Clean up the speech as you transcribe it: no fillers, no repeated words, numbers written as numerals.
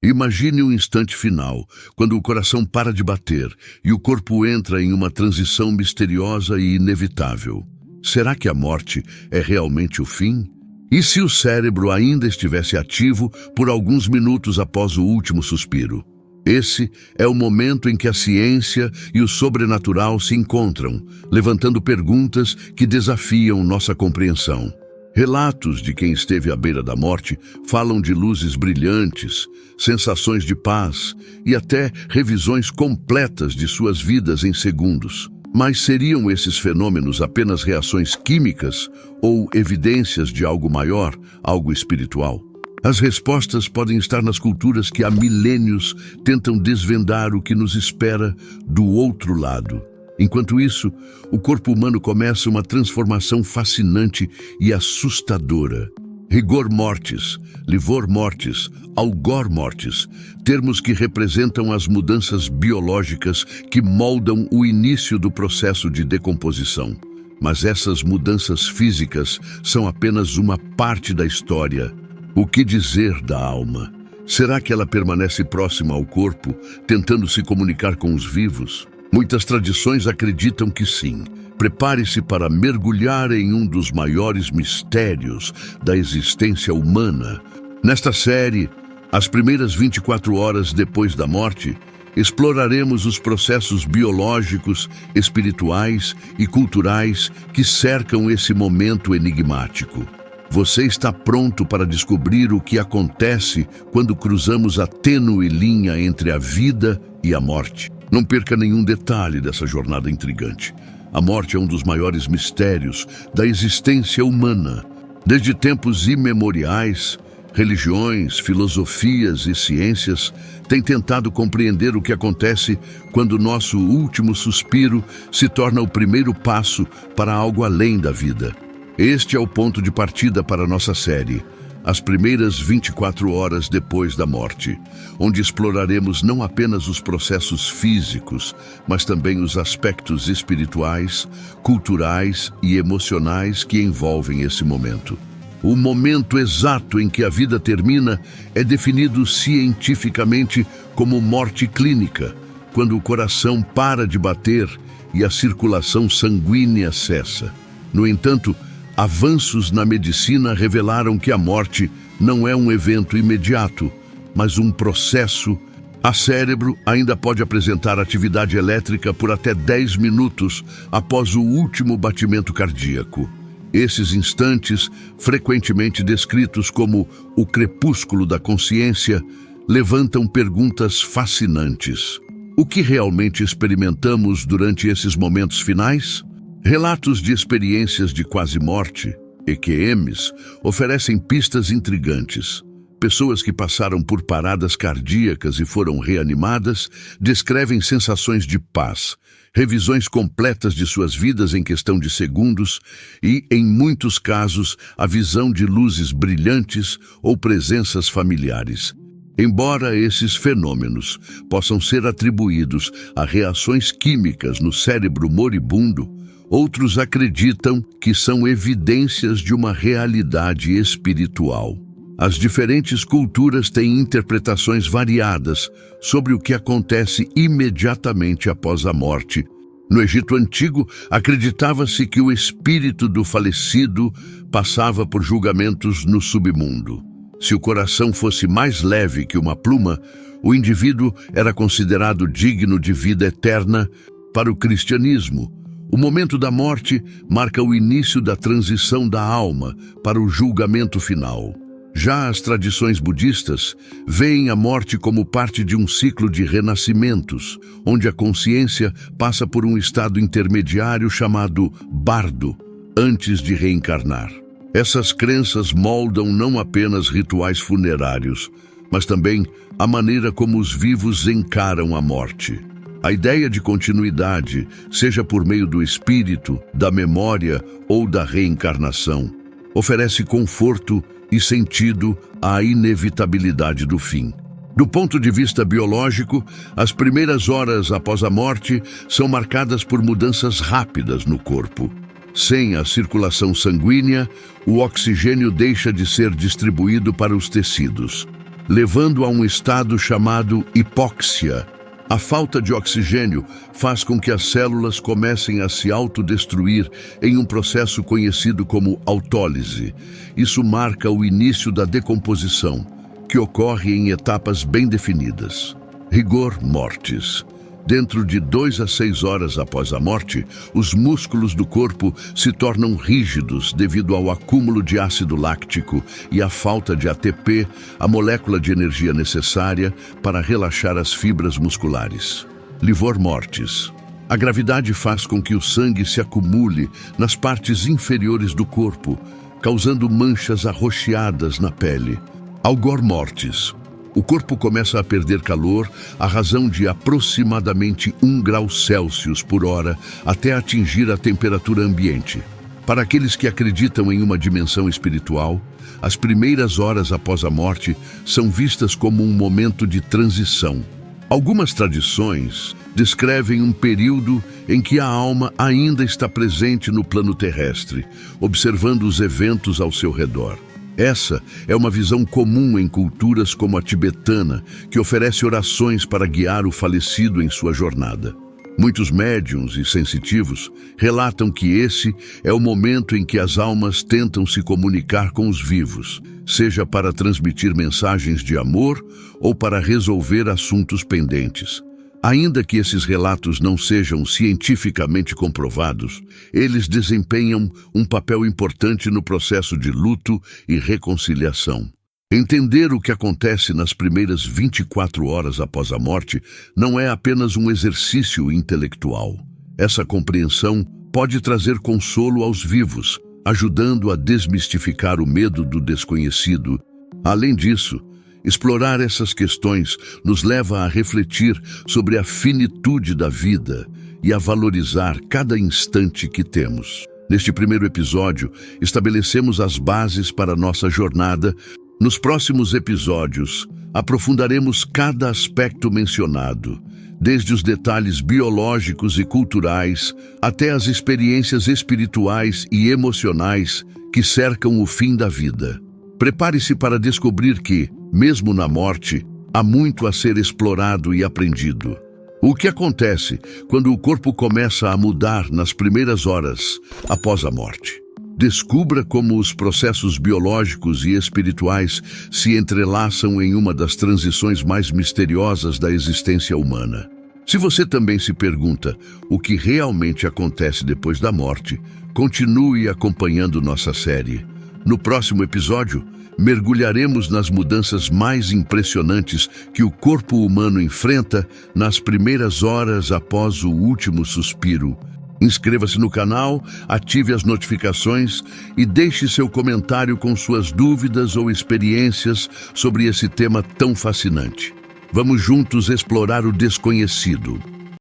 Imagine o instante final, quando o coração para de bater e o corpo entra em uma transição misteriosa e inevitável. Será que a morte é realmente o fim? E se o cérebro ainda estivesse ativo por alguns minutos após o último suspiro? Esse é o momento em que a ciência e o sobrenatural se encontram, levantando perguntas que desafiam nossa compreensão. Relatos de quem esteve à beira da morte falam de luzes brilhantes, sensações de paz e até revisões completas de suas vidas em segundos. Mas seriam esses fenômenos apenas reações químicas ou evidências de algo maior, algo espiritual? As respostas podem estar nas culturas que há milênios tentam desvendar o que nos espera do outro lado. Enquanto isso, o corpo humano começa uma transformação fascinante e assustadora. Rigor mortis, livor mortis, algor mortis, termos que representam as mudanças biológicas que moldam o início do processo de decomposição. Mas essas mudanças físicas são apenas uma parte da história. O que dizer da alma? Será que ela permanece próxima ao corpo, tentando se comunicar com os vivos? Muitas tradições acreditam que sim. Prepare-se para mergulhar em um dos maiores mistérios da existência humana. Nesta série, as primeiras 24 horas depois da morte, exploraremos os processos biológicos, espirituais e culturais que cercam esse momento enigmático. Você está pronto para descobrir o que acontece quando cruzamos a tênue linha entre a vida e a morte? Não perca nenhum detalhe dessa jornada intrigante. A morte é um dos maiores mistérios da existência humana. Desde tempos imemoriais, religiões, filosofias e ciências têm tentado compreender o que acontece quando nosso último suspiro se torna o primeiro passo para algo além da vida. Este é o ponto de partida para nossa série, as primeiras 24 horas depois da morte, onde exploraremos não apenas os processos físicos, mas também os aspectos espirituais, culturais e emocionais que envolvem esse momento. O momento exato em que a vida termina é definido cientificamente como morte clínica, quando o coração para de bater e a circulação sanguínea cessa. No entanto, avanços na medicina revelaram que a morte não é um evento imediato, mas um processo. O cérebro ainda pode apresentar atividade elétrica por até 10 minutos após o último batimento cardíaco. Esses instantes, frequentemente descritos como o crepúsculo da consciência, levantam perguntas fascinantes. O que realmente experimentamos durante esses momentos finais? Relatos de experiências de quase morte, EQMs, oferecem pistas intrigantes. Pessoas que passaram por paradas cardíacas e foram reanimadas descrevem sensações de paz, revisões completas de suas vidas em questão de segundos e, em muitos casos, a visão de luzes brilhantes ou presenças familiares. Embora esses fenômenos possam ser atribuídos a reações químicas no cérebro moribundo, outros acreditam que são evidências de uma realidade espiritual. As diferentes culturas têm interpretações variadas sobre o que acontece imediatamente após a morte. No Egito Antigo, acreditava-se que o espírito do falecido passava por julgamentos no submundo. Se o coração fosse mais leve que uma pluma, o indivíduo era considerado digno de vida eterna. Para o cristianismo, o momento da morte marca o início da transição da alma para o julgamento final. Já as tradições budistas veem a morte como parte de um ciclo de renascimentos, onde a consciência passa por um estado intermediário chamado bardo, antes de reencarnar. Essas crenças moldam não apenas rituais funerários, mas também a maneira como os vivos encaram a morte. A ideia de continuidade, seja por meio do espírito, da memória ou da reencarnação, oferece conforto e sentido à inevitabilidade do fim. Do ponto de vista biológico, as primeiras horas após a morte são marcadas por mudanças rápidas no corpo. Sem a circulação sanguínea, o oxigênio deixa de ser distribuído para os tecidos. levando a um estado chamado hipóxia. A falta de oxigênio faz com que as células comecem a se autodestruir em um processo conhecido como autólise. Isso marca o início da decomposição, que ocorre em etapas bem definidas. Rigor mortis. Dentro de 2 a 6 horas após a morte, os músculos do corpo se tornam rígidos devido ao acúmulo de ácido láctico e à falta de ATP, a molécula de energia necessária para relaxar as fibras musculares. Livor mortis. A gravidade faz com que o sangue se acumule nas partes inferiores do corpo, causando manchas arroxeadas na pele. Algor mortis. O corpo começa a perder calor à razão de aproximadamente 1 grau Celsius por hora até atingir a temperatura ambiente. Para aqueles que acreditam em uma dimensão espiritual, as primeiras horas após a morte são vistas como um momento de transição. Algumas tradições descrevem um período em que a alma ainda está presente no plano terrestre, observando os eventos ao seu redor. Essa é uma visão comum em culturas como a tibetana, que oferece orações para guiar o falecido em sua jornada. Muitos médiuns e sensitivos relatam que esse é o momento em que as almas tentam se comunicar com os vivos, seja para transmitir mensagens de amor ou para resolver assuntos pendentes. Ainda que esses relatos não sejam cientificamente comprovados, eles desempenham um papel importante no processo de luto e reconciliação. Entender o que acontece nas primeiras 24 horas após a morte não é apenas um exercício intelectual. Essa compreensão pode trazer consolo aos vivos, ajudando a desmistificar o medo do desconhecido. Além disso, explorar essas questões nos leva a refletir sobre a finitude da vida e a valorizar cada instante que temos. Neste primeiro episódio, estabelecemos as bases para nossa jornada. Nos próximos episódios, aprofundaremos cada aspecto mencionado, desde os detalhes biológicos e culturais até as experiências espirituais e emocionais que cercam o fim da vida. Prepare-se para descobrir que, mesmo na morte, há muito a ser explorado e aprendido. O que acontece quando o corpo começa a mudar nas primeiras horas após a morte? Descubra como os processos biológicos e espirituais se entrelaçam em uma das transições mais misteriosas da existência humana. Se você também se pergunta o que realmente acontece depois da morte, continue acompanhando nossa série. No próximo episódio, mergulharemos nas mudanças mais impressionantes que o corpo humano enfrenta nas primeiras horas após o último suspiro. Inscreva-se no canal, ative as notificações e deixe seu comentário com suas dúvidas ou experiências sobre esse tema tão fascinante. Vamos juntos explorar o desconhecido.